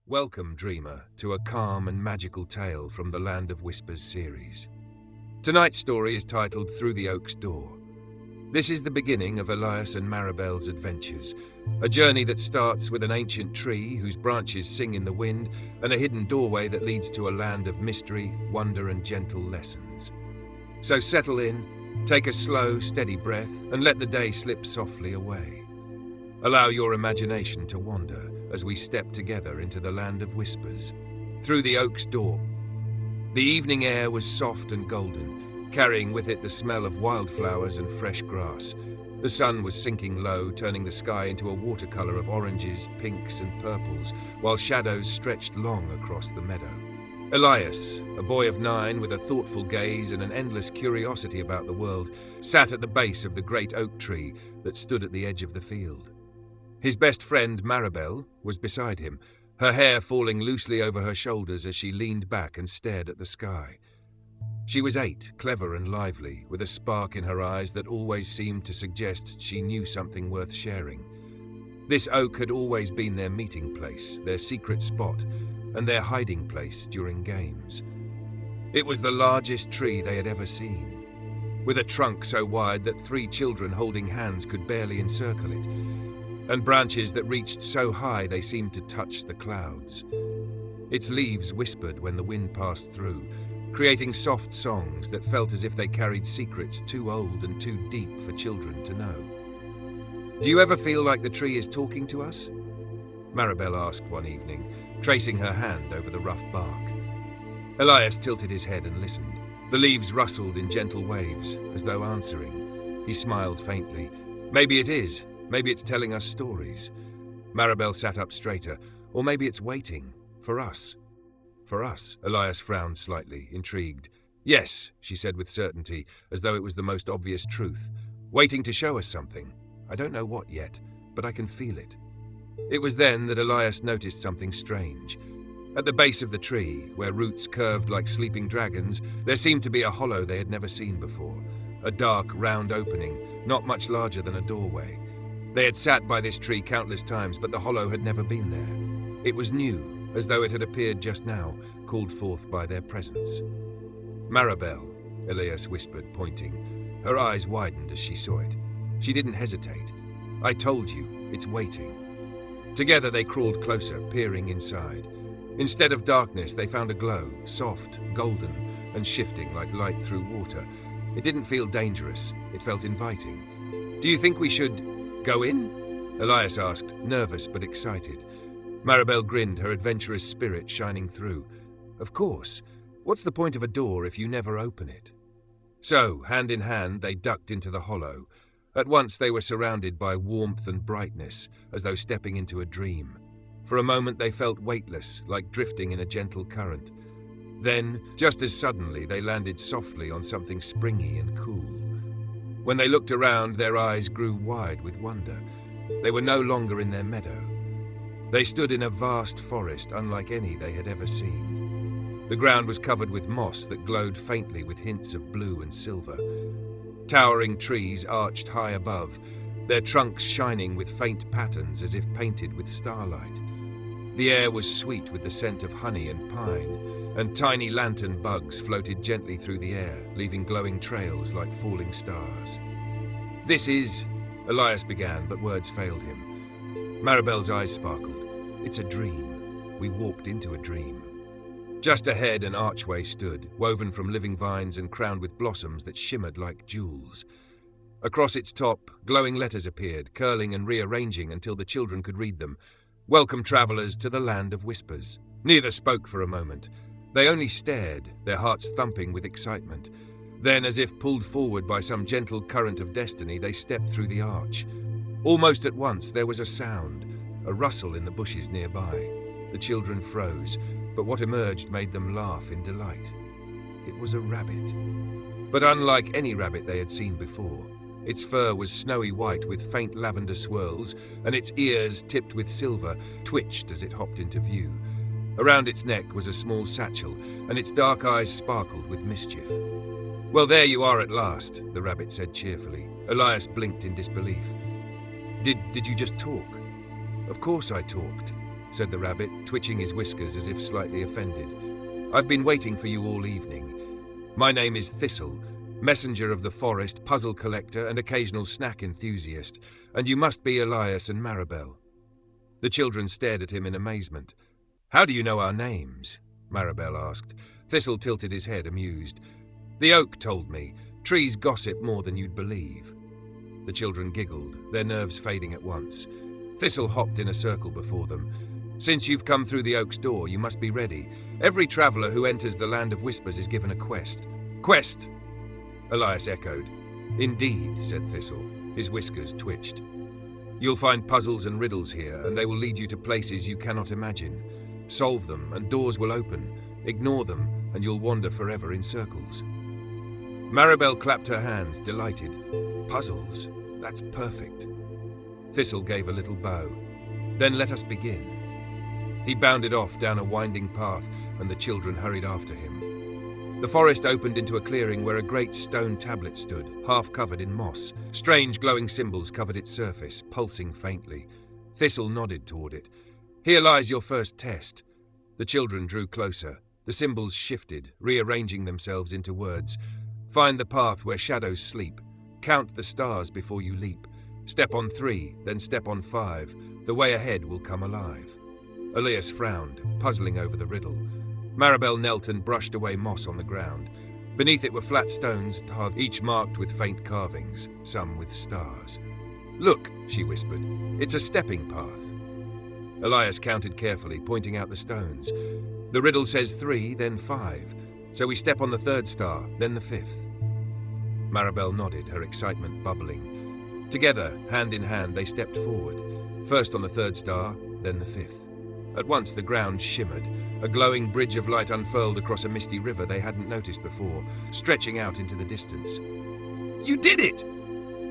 Welcome, dreamer, to a calm and magical tale from the Land of Whispers series. Tonight's story is titled Through the Oak's Door. This is the beginning of Elias and Maribel's adventures, a journey that starts with an ancient tree whose branches sing in the wind and a hidden doorway that leads to a land of mystery, wonder, and gentle lessons. So settle in, take a slow, steady breath, and let the day slip softly away. Allow your imagination to wander as we step together into the Land of Whispers, through the oak's door. The evening air was soft and golden, carrying with it the smell of wildflowers and fresh grass. The sun was sinking low, turning the sky into a watercolor of oranges, pinks, and purples, while shadows stretched long across the meadow. Elias, a boy of 9 with a thoughtful gaze and an endless curiosity about the world, sat at the base of the great oak tree that stood at the edge of the field. His best friend, Maribel, was beside him, her hair falling loosely over her shoulders as she leaned back and stared at the sky. She was 8, clever and lively, with a spark in her eyes that always seemed to suggest she knew something worth sharing. This oak had always been their meeting place, their secret spot, and their hiding place during games. It was the largest tree they had ever seen, with a trunk so wide that 3 children holding hands could barely encircle it, and branches that reached so high they seemed to touch the clouds. Its leaves whispered when the wind passed through, creating soft songs that felt as if they carried secrets too old and too deep for children to know. "Do you ever feel like the tree is talking to us?" Maribel asked one evening, tracing her hand over the rough bark. Elias tilted his head and listened. The leaves rustled in gentle waves, as though answering. He smiled faintly. "Maybe it is. Maybe it's telling us stories." Maribel sat up straighter. "Or maybe it's waiting. For us." "For us?" Elias frowned slightly, intrigued. "Yes," she said with certainty, as though it was the most obvious truth. "Waiting to show us something. I don't know what yet, but I can feel it." It was then that Elias noticed something strange. At the base of the tree, where roots curved like sleeping dragons, there seemed to be a hollow they had never seen before. A dark, round opening, not much larger than a doorway. They had sat by this tree countless times, but the hollow had never been there. It was new, as though it had appeared just now, called forth by their presence. "Maribel," Elias whispered, pointing. Her eyes widened as she saw it. She didn't hesitate. "I told you, it's waiting." Together they crawled closer, peering inside. Instead of darkness, they found a glow, soft, golden, and shifting like light through water. It didn't feel dangerous. It felt inviting. "Do you think we should go in?" Elias asked, nervous but excited. Maribel grinned, her adventurous spirit shining through. "Of course. What's the point of a door if you never open it?" So, hand in hand, they ducked into the hollow. At once they were surrounded by warmth and brightness, as though stepping into a dream. For a moment they felt weightless, like drifting in a gentle current. Then, just as suddenly, they landed softly on something springy and cool. When they looked around, their eyes grew wide with wonder. They were no longer in their meadow. They stood in a vast forest unlike any they had ever seen. The ground was covered with moss that glowed faintly with hints of blue and silver. Towering trees arched high above, their trunks shining with faint patterns as if painted with starlight. The air was sweet with the scent of honey and pine, and tiny lantern bugs floated gently through the air, leaving glowing trails like falling stars. "This is..." Elias began, but words failed him. Maribel's eyes sparkled. "It's a dream. We walked into a dream." Just ahead, an archway stood, woven from living vines and crowned with blossoms that shimmered like jewels. Across its top, glowing letters appeared, curling and rearranging until the children could read them. "Welcome, travelers, to the Land of Whispers." Neither spoke for a moment. They only stared, their hearts thumping with excitement. Then, as if pulled forward by some gentle current of destiny, they stepped through the arch. Almost at once, there was a sound, a rustle in the bushes nearby. The children froze, but what emerged made them laugh in delight. It was a rabbit. But unlike any rabbit they had seen before. Its fur was snowy white with faint lavender swirls, and its ears, tipped with silver, twitched as it hopped into view. Around its neck was a small satchel, and its dark eyes sparkled with mischief. "Well, there you are at last," the rabbit said cheerfully. Elias blinked in disbelief. Did you just talk?" "Of course I talked." said the rabbit, twitching his whiskers as if slightly offended. "I've been waiting for you all evening. My name is Thistle, messenger of the forest, puzzle collector, and occasional snack enthusiast, and you must be Elias and Maribel." The children stared at him in amazement. "How do you know our names?" Maribel asked. Thistle tilted his head, amused. "The oak told me. Trees gossip more than you'd believe." The children giggled, their nerves fading at once. Thistle hopped in a circle before them. "Since you've come through the oak's door, you must be ready. Every traveller who enters the Land of Whispers is given a quest." "Quest!" Elias echoed. "Indeed," said Thistle. His whiskers twitched. "You'll find puzzles and riddles here, and they will lead you to places you cannot imagine. Solve them, and doors will open. Ignore them, and you'll wander forever in circles." Maribel clapped her hands, delighted. "Puzzles? That's perfect." Thistle gave a little bow. "Then let us begin." He bounded off down a winding path, and the children hurried after him. The forest opened into a clearing where a great stone tablet stood, half covered in moss. Strange glowing symbols covered its surface, pulsing faintly. Thistle nodded toward it. "Here lies your first test." The children drew closer. The symbols shifted, rearranging themselves into words. "Find the path where shadows sleep. Count the stars before you leap. Step on 3, then step on 5. The way ahead will come alive." Elias frowned, puzzling over the riddle. Maribel knelt and brushed away moss on the ground. Beneath it were flat stones, each marked with faint carvings, some with stars. "Look," she whispered, "it's a stepping path." Elias counted carefully, pointing out the stones. "The riddle says 3, then 5. So we step on the 3rd star, then the 5th. Maribel nodded, her excitement bubbling. Together, hand in hand, they stepped forward. First on the 3rd star, then the 5th. At once the ground shimmered. A glowing bridge of light unfurled across a misty river they hadn't noticed before, stretching out into the distance. "You did it!"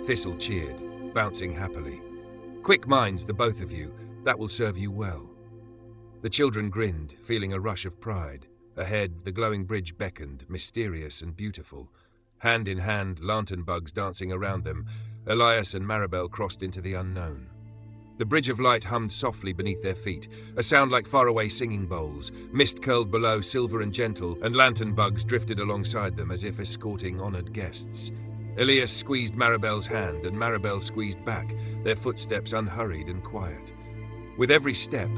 Thistle cheered, bouncing happily. "Quick minds, the both of you. That will serve you well." The children grinned, feeling a rush of pride. Ahead, the glowing bridge beckoned, mysterious and beautiful. Hand in hand, lantern bugs dancing around them, Elias and Maribel crossed into the unknown. The bridge of light hummed softly beneath their feet, a sound like faraway singing bowls. Mist curled below, silver and gentle, and lantern bugs drifted alongside them as if escorting honored guests. Elias squeezed Maribel's hand, and Maribel squeezed back, their footsteps unhurried and quiet. With every step,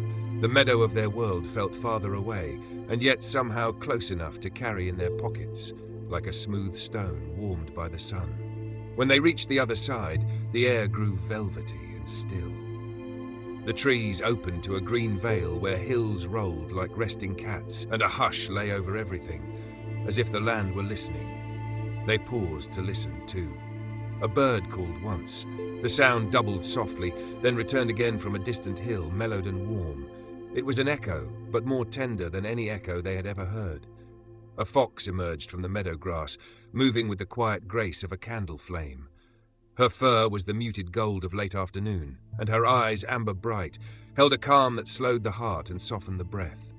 the meadow of their world felt farther away, and yet somehow close enough to carry in their pockets, like a smooth stone warmed by the sun. When they reached the other side, the air grew velvety and still. The trees opened to a green veil where hills rolled like resting cats, and a hush lay over everything, as if the land were listening. They paused to listen, too. A bird called once. The sound doubled softly, then returned again from a distant hill, mellowed and warm. It was an echo, but more tender than any echo they had ever heard. A fox emerged from the meadow grass, moving with the quiet grace of a candle flame. Her fur was the muted gold of late afternoon, and her eyes, amber bright, held a calm that slowed the heart and softened the breath.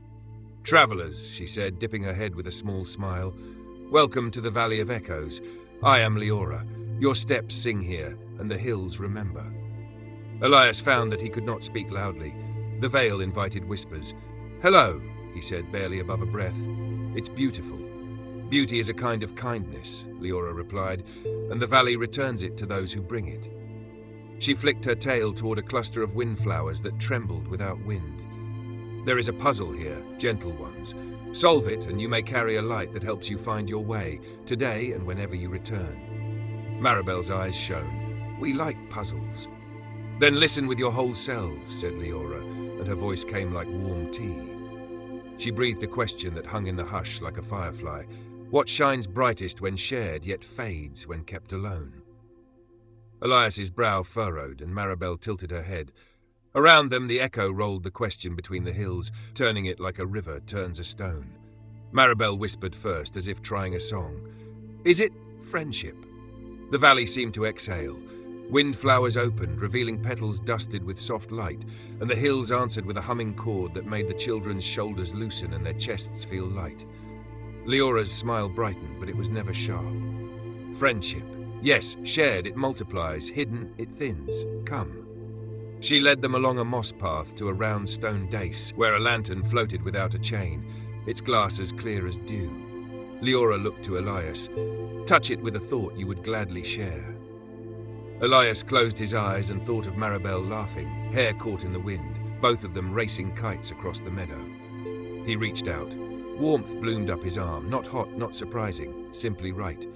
"Travelers," she said, dipping her head with a small smile, "welcome to the Valley of Echoes. I am Leora. Your steps sing here, and the hills remember." Elias found that he could not speak loudly. The veil invited whispers. "Hello," he said, barely above a breath. "It's beautiful." "Beauty is a kind of kindness," Leora replied, "and the valley returns it to those who bring it." She flicked her tail toward a cluster of windflowers that trembled without wind. "There is a puzzle here, gentle ones. Solve it, and you may carry a light that helps you find your way, today and whenever you return." Maribel's eyes shone. "We like puzzles." "Then listen with your whole selves," said Leora, and her voice came like warm tea. She breathed a question that hung in the hush like a firefly. What shines brightest when shared, yet fades when kept alone? Elias's brow furrowed, and Maribel tilted her head. Around them, the echo rolled the question between the hills, turning it like a river turns a stone. Maribel whispered first, as if trying a song. "Is it friendship?" The valley seemed to exhale. Windflowers opened, revealing petals dusted with soft light, and the hills answered with a humming chord that made the children's shoulders loosen and their chests feel light. Leora's smile brightened, but it was never sharp. "Friendship. Yes, shared, it multiplies. Hidden, it thins. Come." She led them along a moss path to a round stone dais, where a lantern floated without a chain, its glass as clear as dew. Leora looked to Elias. "Touch it with a thought you would gladly share." Elias closed his eyes and thought of Maribel laughing, hair caught in the wind, both of them racing kites across the meadow. He reached out. Warmth bloomed up his arm, not hot, not surprising, simply right.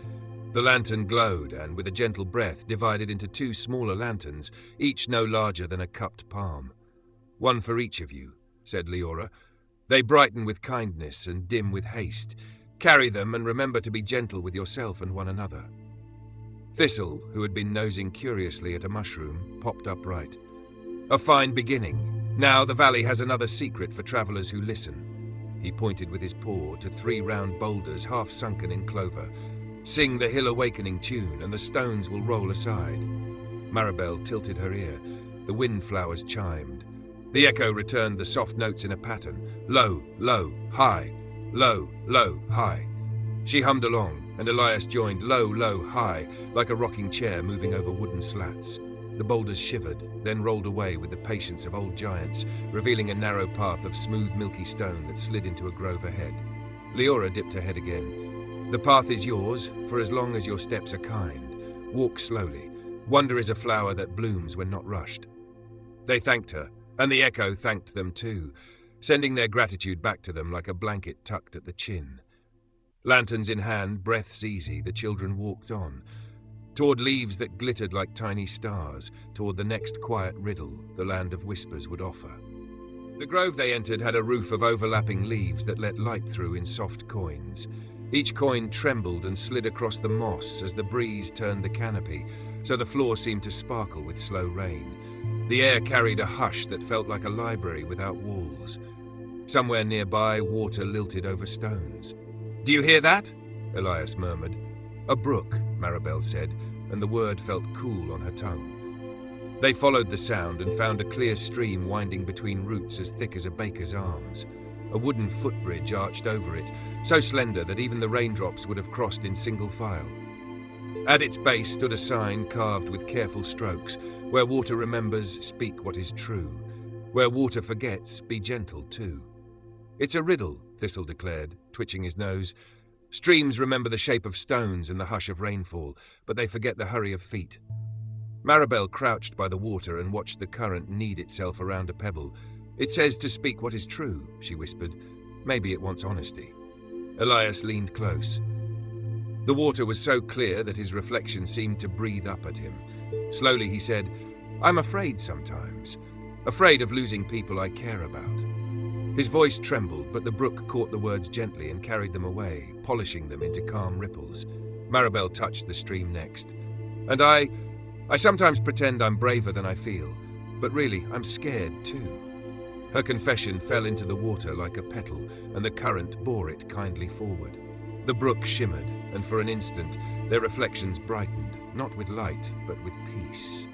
The lantern glowed and, with a gentle breath, divided into two smaller lanterns, each no larger than a cupped palm. "One for each of you," said Leora. "They brighten with kindness and dim with haste. Carry them and remember to be gentle with yourself and one another." Thistle, who had been nosing curiously at a mushroom, popped upright. "A fine beginning. Now the valley has another secret for travellers who listen." He pointed with his paw to 3 round boulders half sunken in clover. "Sing the hill awakening tune, and the stones will roll aside." Maribel tilted her ear. The windflowers chimed. The echo returned the soft notes in a pattern. Low, low, high. Low, low, high. She hummed along, and Elias joined low, low, high, like a rocking chair moving over wooden slats. The boulders shivered, then rolled away with the patience of old giants, revealing a narrow path of smooth, milky stone that slid into a grove ahead. Leora dipped her head again. "The path is yours, for as long as your steps are kind. Walk slowly. Wonder is a flower that blooms when not rushed." They thanked her, and the echo thanked them too, sending their gratitude back to them like a blanket tucked at the chin. Lanterns in hand, breaths easy, the children walked on, toward leaves that glittered like tiny stars, toward the next quiet riddle the land of whispers would offer. The grove they entered had a roof of overlapping leaves that let light through in soft coins. Each coin trembled and slid across the moss as the breeze turned the canopy, so the floor seemed to sparkle with slow rain. The air carried a hush that felt like a library without walls. Somewhere nearby, water lilted over stones. "Do you hear that?" Elias murmured. "A brook," Maribel said, and the word felt cool on her tongue. They followed the sound and found a clear stream winding between roots as thick as a baker's arms. A wooden footbridge arched over it, so slender that even the raindrops would have crossed in single file. At its base stood a sign carved with careful strokes, "Where water remembers, speak what is true. Where water forgets, be gentle too." "It's a riddle," Thistle declared, twitching his nose. "Streams remember the shape of stones and the hush of rainfall, but they forget the hurry of feet." Maribel crouched by the water and watched the current knead itself around a pebble. "It says to speak what is true," she whispered. "Maybe it wants honesty." Elias leaned close. The water was so clear that his reflection seemed to breathe up at him. Slowly he said, "I'm afraid sometimes. Afraid of losing people I care about." His voice trembled, but the brook caught the words gently and carried them away, polishing them into calm ripples. Maribel touched the stream next. "And I sometimes pretend I'm braver than I feel, but really I'm scared too." Her confession fell into the water like a petal, and the current bore it kindly forward. The brook shimmered, and for an instant their reflections brightened, not with light, but with peace.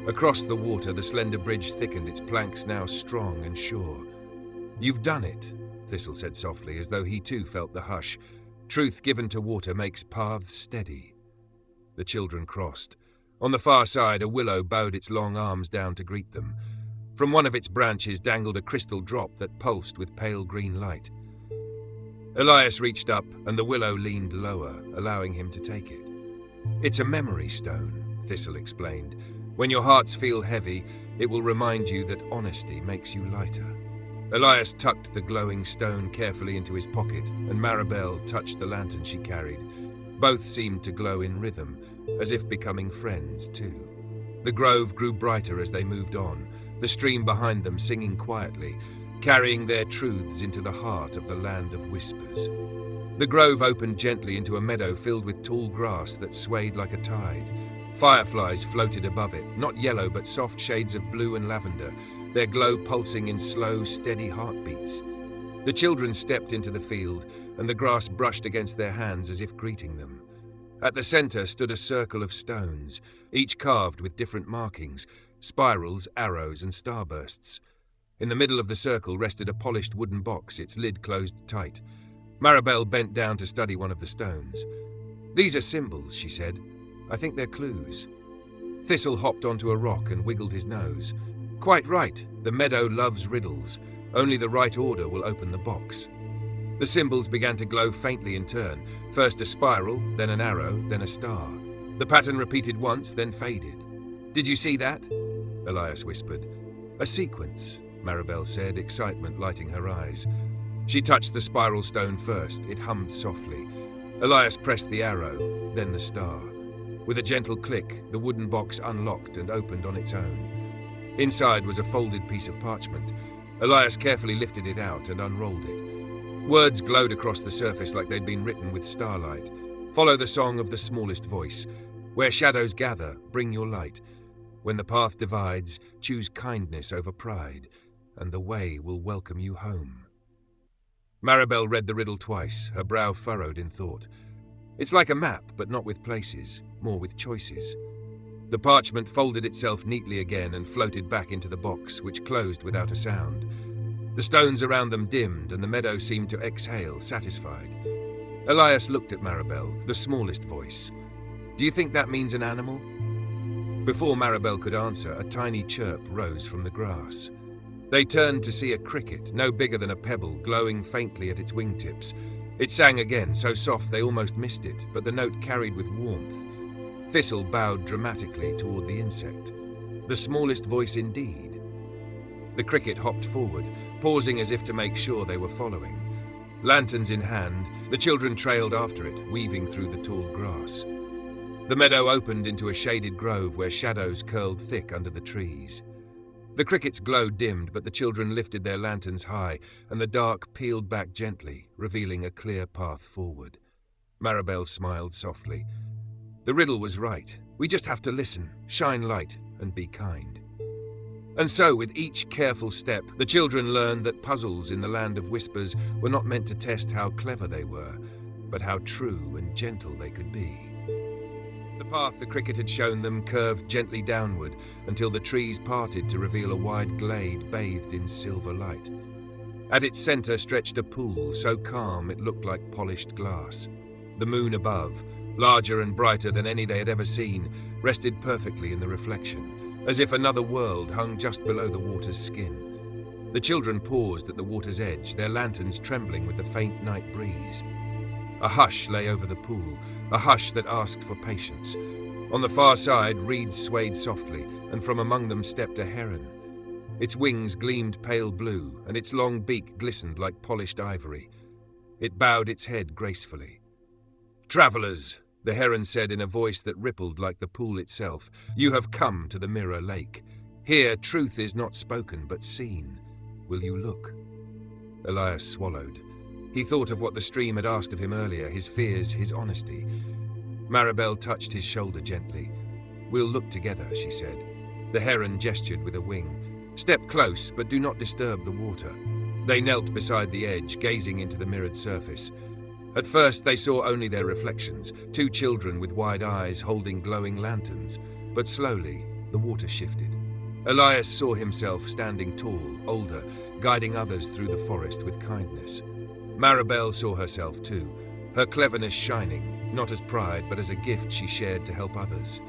Across the water the slender bridge thickened, its planks now strong and sure. "You've done it," Thistle said softly, as though he too felt the hush. "Truth given to water makes paths steady." The children crossed. On the far side, a willow bowed its long arms down to greet them. From one of its branches dangled a crystal drop that pulsed with pale green light. Elias reached up, and the willow leaned lower, allowing him to take it. "It's a memory stone," Thistle explained. "When your hearts feel heavy, it will remind you that honesty makes you lighter." Elias tucked the glowing stone carefully into his pocket, and Maribel touched the lantern she carried. Both seemed to glow in rhythm, as if becoming friends too. The grove grew brighter as they moved on, the stream behind them singing quietly, carrying their truths into the heart of the land of whispers. The grove opened gently into a meadow filled with tall grass that swayed like a tide. Fireflies floated above it, not yellow but soft shades of blue and lavender, their glow pulsing in slow, steady heartbeats. The children stepped into the field, and the grass brushed against their hands as if greeting them. At the center stood a circle of stones, each carved with different markings, spirals, arrows, and starbursts. In the middle of the circle rested a polished wooden box, its lid closed tight. Maribel bent down to study one of the stones. "These are symbols," she said. "I think they're clues." Thistle hopped onto a rock and wiggled his nose. quite right. The meadow loves riddles. Only the right order will open the box. The symbols began to glow faintly in turn. First a spiral, then an arrow, then a star. The pattern repeated once, then faded. "Did you see that?" Elias whispered. "A sequence," Maribel said, excitement lighting her eyes. She touched the spiral stone first. It hummed softly. Elias pressed the arrow, then the star. With a gentle click, the wooden box unlocked and opened on its own. Inside was a folded piece of parchment. Elias carefully lifted it out and unrolled it. Words glowed across the surface like they'd been written with starlight. "Follow the song of the smallest voice. Where shadows gather, bring your light. When the path divides, choose kindness over pride, and the way will welcome you home." Maribel read the riddle twice, her brow furrowed in thought. It's like a map, but not with places, more with choices. The parchment folded itself neatly again and floated back into the box, which closed without a sound. The stones around them dimmed, and the meadow seemed to exhale, satisfied. Elias looked at Maribel, the smallest voice. "Do you think that means an animal?" Before Maribel could answer, a tiny chirp rose from the grass. They turned to see a cricket, no bigger than a pebble, glowing faintly at its wingtips. It sang again, so soft they almost missed it, but the note carried with warmth. Thistle bowed dramatically toward the insect. The smallest voice indeed. The cricket hopped forward, pausing as if to make sure they were following. Lanterns in hand, the children trailed after it, weaving through the tall grass. The meadow opened into a shaded grove where shadows curled thick under the trees. The cricket's glow dimmed, but the children lifted their lanterns high, and the dark peeled back gently, revealing a clear path forward. Maribel smiled softly. The riddle was right. We just have to listen, shine light, and be kind. And so, with each careful step, the children learned that puzzles in the land of whispers were not meant to test how clever they were, but how true and gentle they could be. The path the cricket had shown them curved gently downward until the trees parted to reveal a wide glade bathed in silver light. At its center stretched a pool so calm it looked like polished glass. The moon above, larger and brighter than any they had ever seen, rested perfectly in the reflection, as if another world hung just below the water's skin. The children paused at the water's edge, their lanterns trembling with the faint night breeze. A hush lay over the pool, a hush that asked for patience. On the far side, reeds swayed softly, and from among them stepped a heron. Its wings gleamed pale blue, and its long beak glistened like polished ivory. It bowed its head gracefully. "Travelers," the heron said in a voice that rippled like the pool itself, "you have come to the Mirror Lake. Here truth is not spoken but seen. Will you look?" Elias swallowed. He thought of what the stream had asked of him earlier, his fears, his honesty. Maribel touched his shoulder gently. "We'll look together," she said. The heron gestured with a wing. "Step close, but do not disturb the water." They knelt beside the edge, gazing into the mirrored surface. At first they saw only their reflections, two children with wide eyes holding glowing lanterns, but slowly the water shifted. Elias saw himself standing tall, older, guiding others through the forest with kindness. Maribel saw herself too, her cleverness shining, not as pride but as a gift she shared to help others.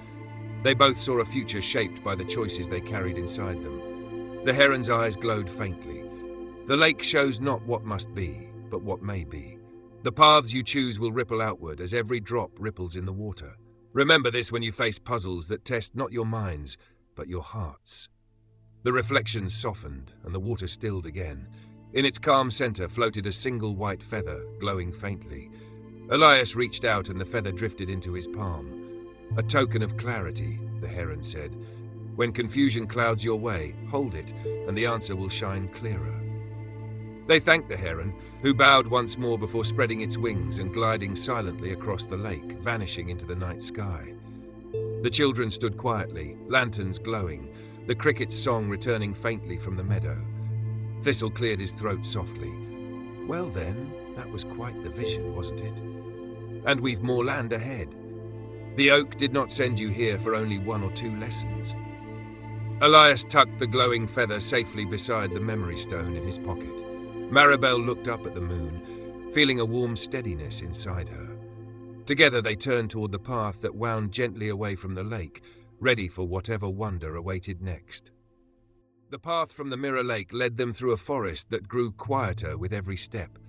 They both saw a future shaped by the choices they carried inside them. The heron's eyes glowed faintly. The lake shows not what must be, but what may be. The paths you choose will ripple outward as every drop ripples in the water. Remember this when you face puzzles that test not your minds, but your hearts. The reflections softened, and the water stilled again. In its calm center floated a single white feather, glowing faintly. Elias reached out and the feather drifted into his palm. "A token of clarity," the heron said. "When confusion clouds your way, hold it, and the answer will shine clearer." They thanked the heron, who bowed once more before spreading its wings and gliding silently across the lake, vanishing into the night sky. The children stood quietly, lanterns glowing, the cricket's song returning faintly from the meadow. Thistle cleared his throat softly. "Well then, that was quite the vision, wasn't it? And we've more land ahead. The oak did not send you here for only 1 or 2 lessons." Elias tucked the glowing feather safely beside the memory stone in his pocket. Maribel looked up at the moon, feeling a warm steadiness inside her. Together they turned toward the path that wound gently away from the lake, ready for whatever wonder awaited next. The path from the Mirror Lake led them through a forest that grew quieter with every step.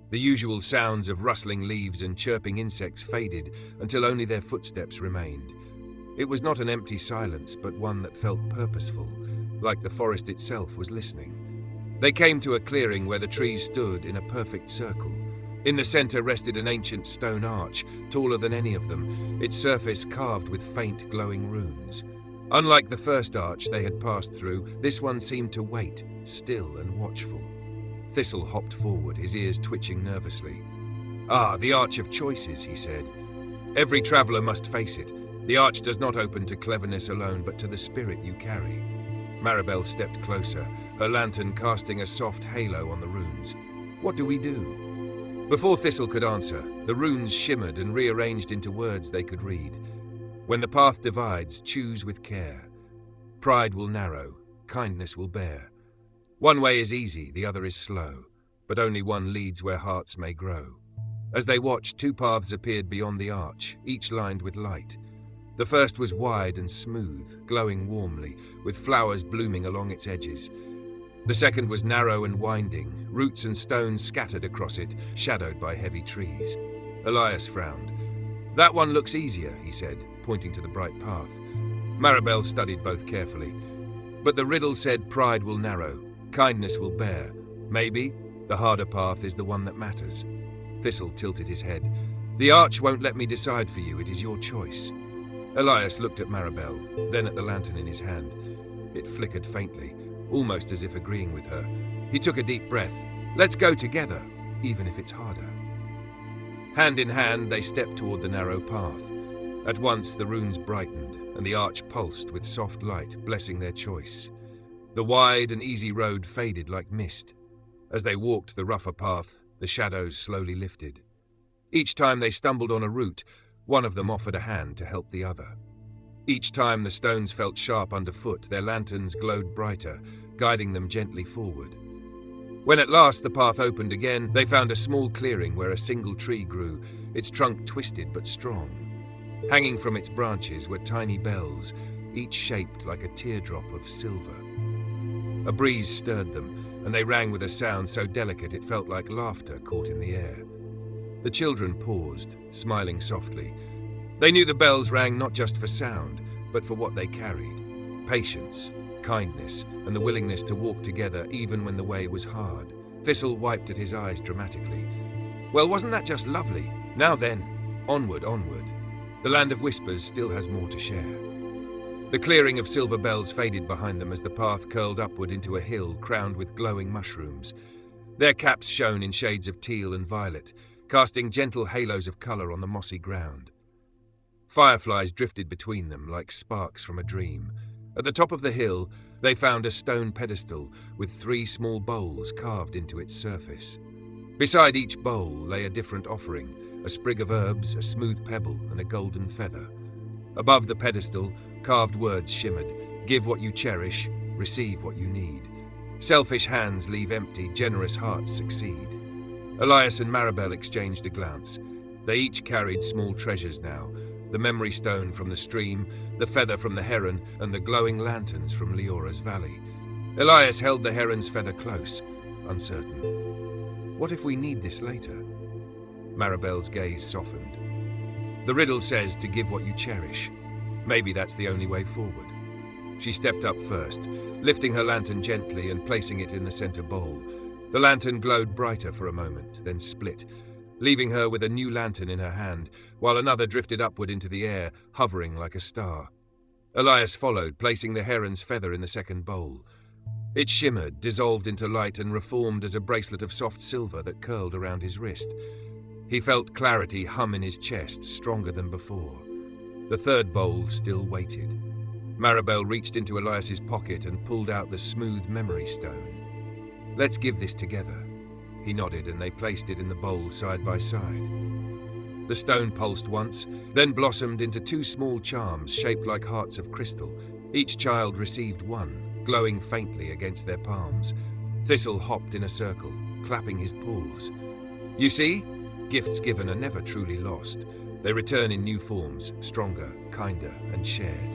The usual sounds of rustling leaves and chirping insects faded until only their footsteps remained. It was not an empty silence, but one that felt purposeful, like the forest itself was listening. They came to a clearing where the trees stood in a perfect circle. In the center rested an ancient stone arch, taller than any of them, its surface carved with faint glowing runes. Unlike the first arch they had passed through, this one seemed to wait, still and watchful. Thistle hopped forward, his ears twitching nervously. "Ah, the Arch of Choices," he said. "Every traveler must face it. The arch does not open to cleverness alone, but to the spirit you carry." Maribel stepped closer, her lantern casting a soft halo on the runes. "What do we do?" Before Thistle could answer, the runes shimmered and rearranged into words they could read. "When the path divides, choose with care. Pride will narrow, kindness will bear. One way is easy, the other is slow, but only one leads where hearts may grow." As they watched, two paths appeared beyond the arch, each lined with light. The first was wide and smooth, glowing warmly, with flowers blooming along its edges. The second was narrow and winding, roots and stones scattered across it, shadowed by heavy trees. Elias frowned. "That one looks easier," he said, pointing to the bright path. Maribel studied both carefully. "But the riddle said pride will narrow, kindness will bear. Maybe the harder path is the one that matters." Thistle tilted his head. "The arch won't let me decide for you, it is your choice." Elias looked at Maribel, then at the lantern in his hand. It flickered faintly, almost as if agreeing with her. He took a deep breath. "Let's go together, even if it's harder." Hand in hand, they stepped toward the narrow path. At once, the runes brightened, and the arch pulsed with soft light, blessing their choice. The wide and easy road faded like mist. As they walked the rougher path, the shadows slowly lifted. Each time they stumbled on a root, one of them offered a hand to help the other. Each time the stones felt sharp underfoot, their lanterns glowed brighter, guiding them gently forward. When at last the path opened again, they found a small clearing where a single tree grew, its trunk twisted but strong. Hanging from its branches were tiny bells, each shaped like a teardrop of silver. A breeze stirred them, and they rang with a sound so delicate it felt like laughter caught in the air. The children paused, smiling softly. They knew the bells rang not just for sound, but for what they carried: patience, kindness, and the willingness to walk together even when the way was hard. Thistle wiped at his eyes dramatically. "Well, wasn't that just lovely? Now then, onward, onward. The land of whispers still has more to share." The clearing of silver bells faded behind them as the path curled upward into a hill crowned with glowing mushrooms. Their caps shone in shades of teal and violet, casting gentle halos of colour on the mossy ground. Fireflies drifted between them like sparks from a dream. At the top of the hill, they found a stone pedestal with 3 small bowls carved into its surface. Beside each bowl lay a different offering: a sprig of herbs, a smooth pebble, and a golden feather. Above the pedestal, carved words shimmered: "Give what you cherish, receive what you need. Selfish hands leave empty, generous hearts succeed." Elias and Maribel exchanged a glance. They each carried small treasures now: the memory stone from the stream, the feather from the heron, and the glowing lanterns from Leora's valley. Elias held the heron's feather close, uncertain. "What if we need this later?" Maribel's gaze softened. "The riddle says to give what you cherish. Maybe that's the only way forward." She stepped up first, lifting her lantern gently and placing it in the center bowl. The lantern glowed brighter for a moment, then split, leaving her with a new lantern in her hand, while another drifted upward into the air, hovering like a star. Elias followed, placing the heron's feather in the second bowl. It shimmered, dissolved into light, and reformed as a bracelet of soft silver that curled around his wrist. He felt clarity hum in his chest, stronger than before. The third bowl still waited. Maribel reached into Elias's pocket and pulled out the smooth memory stone. "Let's give this together." He nodded, and they placed it in the bowl side by side. The stone pulsed once, then blossomed into 2 small charms shaped like hearts of crystal. Each child received one, glowing faintly against their palms. Thistle hopped in a circle, clapping his paws. "You see? Gifts given are never truly lost. They return in new forms, stronger, kinder, and shared."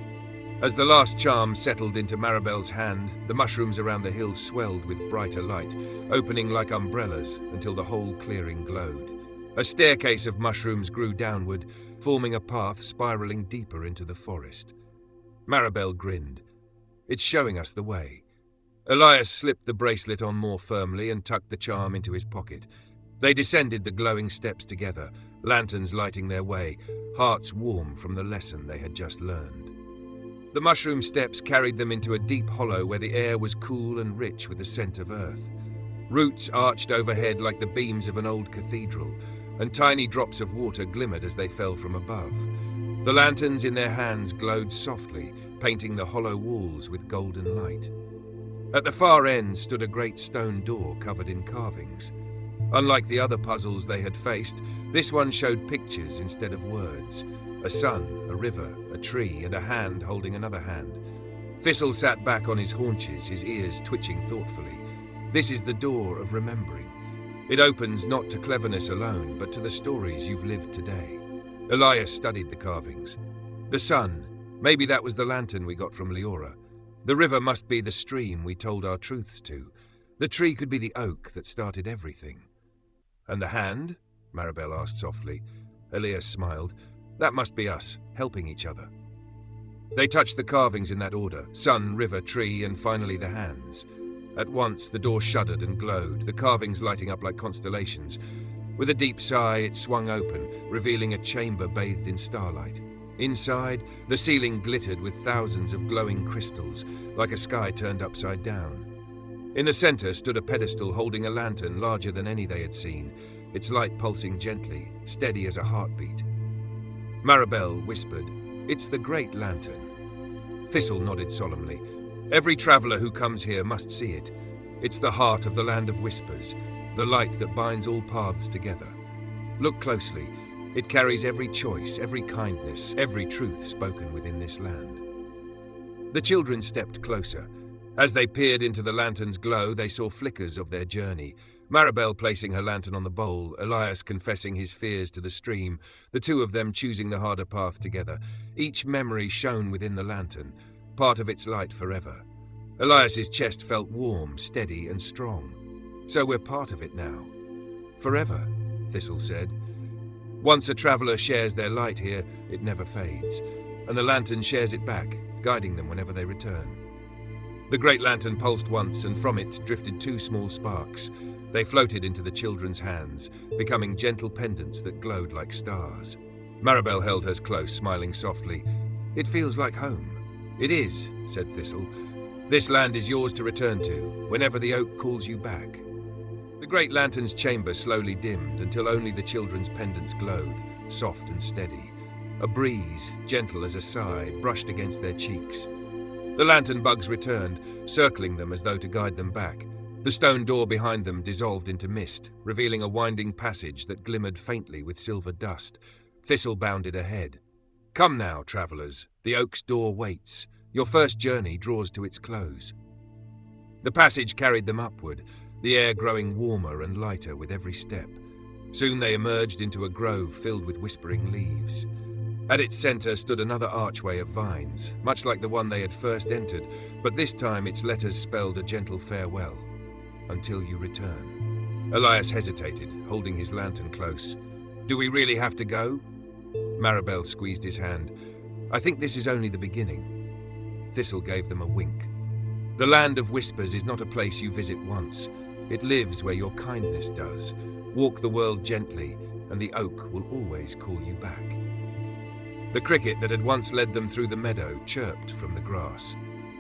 As the last charm settled into Maribel's hand, the mushrooms around the hill swelled with brighter light, opening like umbrellas until the whole clearing glowed. A staircase of mushrooms grew downward, forming a path spiraling deeper into the forest. Maribel grinned. It's showing us the way. Elias slipped the bracelet on more firmly and tucked the charm into his pocket. They descended the glowing steps together, lanterns lighting their way, hearts warm from the lesson they had just learned. The mushroom steps carried them into a deep hollow where the air was cool and rich with the scent of earth. Roots arched overhead like the beams of an old cathedral, and tiny drops of water glimmered as they fell from above. The lanterns in their hands glowed softly, painting the hollow walls with golden light. At the far end stood a great stone door covered in carvings. Unlike the other puzzles they had faced, this one showed pictures instead of words. A sun, a river, a tree, and a hand holding another hand. Thistle sat back on his haunches, his ears twitching thoughtfully. This is the door of remembering. It opens not to cleverness alone, but to the stories you've lived today. Elias studied the carvings. The sun, maybe that was the lantern we got from Leora. The river must be the stream we told our truths to. The tree could be the oak that started everything. And the hand? Maribel asked softly. Elias smiled. That must be us, helping each other. They touched the carvings in that order, sun, river, tree, and finally the hands. At once the door shuddered and glowed, the carvings lighting up like constellations. With a deep sigh, it swung open, revealing a chamber bathed in starlight. Inside, the ceiling glittered with thousands of glowing crystals, like a sky turned upside down. In the center stood a pedestal holding a lantern larger than any they had seen, its light pulsing gently, steady as a heartbeat. Maribel whispered, "It's the Great Lantern." Thistle nodded solemnly. "Every traveler who comes here must see it. It's the heart of the Land of Whispers, the light that binds all paths together. Look closely. It carries every choice, every kindness, every truth spoken within this land." The children stepped closer. As they peered into the lantern's glow, they saw flickers of their journey. Maribel placing her lantern on the bowl, Elias confessing his fears to the stream, the two of them choosing the harder path together. Each memory shone within the lantern, part of its light forever. Elias's chest felt warm, steady, and strong. "So we're part of it now." "Forever," Thistle said. "Once a traveler shares their light here, it never fades, and the lantern shares it back, guiding them whenever they return." The great lantern pulsed once, and from it drifted two small sparks. They floated into the children's hands, becoming gentle pendants that glowed like stars. Maribel held hers close, smiling softly. "It feels like home." "It is," said Thistle. "This land is yours to return to, whenever the oak calls you back." The great lantern's chamber slowly dimmed until only the children's pendants glowed, soft and steady. A breeze, gentle as a sigh, brushed against their cheeks. The lantern bugs returned, circling them as though to guide them back. The stone door behind them dissolved into mist, revealing a winding passage that glimmered faintly with silver dust. Thistle bounded ahead. "Come now, travelers. The oak's door waits. Your first journey draws to its close." The passage carried them upward, the air growing warmer and lighter with every step. Soon they emerged into a grove filled with whispering leaves. At its center stood another archway of vines, much like the one they had first entered, but this time its letters spelled a gentle farewell. "Until you return." Elias hesitated, holding his lantern close. "Do we really have to go?" Maribel squeezed his hand. "I think this is only the beginning." Thistle gave them a wink. "The Land of Whispers is not a place you visit once. It lives where your kindness does. Walk the world gently, and the oak will always call you back." The cricket that had once led them through the meadow chirped from the grass.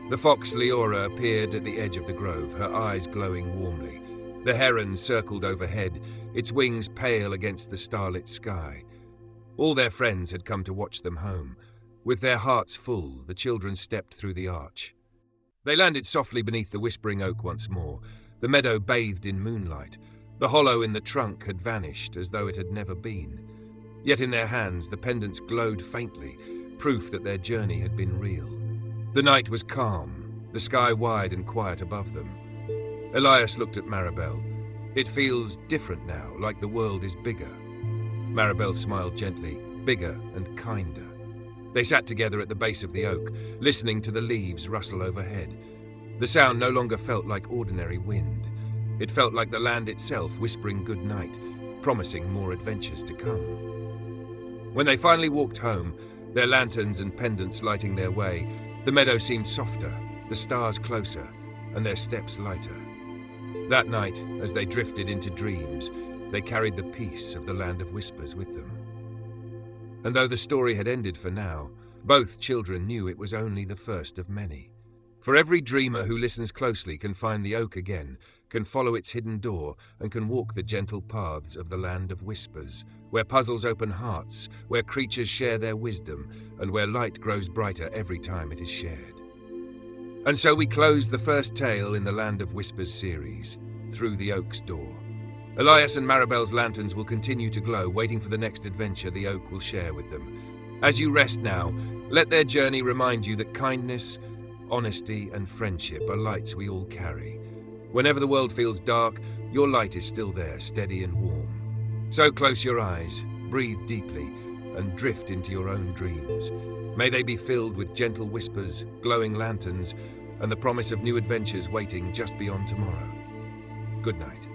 The fox Leora appeared at the edge of the grove, her eyes glowing warmly. The heron circled overhead, its wings pale against the starlit sky. All their friends had come to watch them home. With their hearts full, the children stepped through the arch. They landed softly beneath the whispering oak once more, the meadow bathed in moonlight. The hollow in the trunk had vanished as though it had never been. Yet in their hands the pendants glowed faintly, proof that their journey had been real. The night was calm, the sky wide and quiet above them. Elias looked at Maribel. "It feels different now, like the world is bigger." Maribel smiled gently, "Bigger and kinder." They sat together at the base of the oak, listening to the leaves rustle overhead. The sound no longer felt like ordinary wind. It felt like the land itself whispering good night, promising more adventures to come. When they finally walked home, their lanterns and pendants lighting their way, the meadow seemed softer, the stars closer, and their steps lighter. That night, as they drifted into dreams, they carried the peace of the land of whispers with them. And though the story had ended for now, both children knew it was only the first of many. For every dreamer who listens closely can find the oak again, can follow its hidden door, and can walk the gentle paths of the land of whispers, where puzzles open hearts, where creatures share their wisdom, and where light grows brighter every time it is shared. And so we close the first tale in the Land of Whispers series, Through the Oak's Door. Elias and Maribel's lanterns will continue to glow, waiting for the next adventure the oak will share with them. As you rest now, let their journey remind you that kindness, honesty, and friendship are lights we all carry. Whenever the world feels dark, your light is still there, steady and warm. So close your eyes, breathe deeply, and drift into your own dreams. May they be filled with gentle whispers, glowing lanterns, and the promise of new adventures waiting just beyond tomorrow. Good night.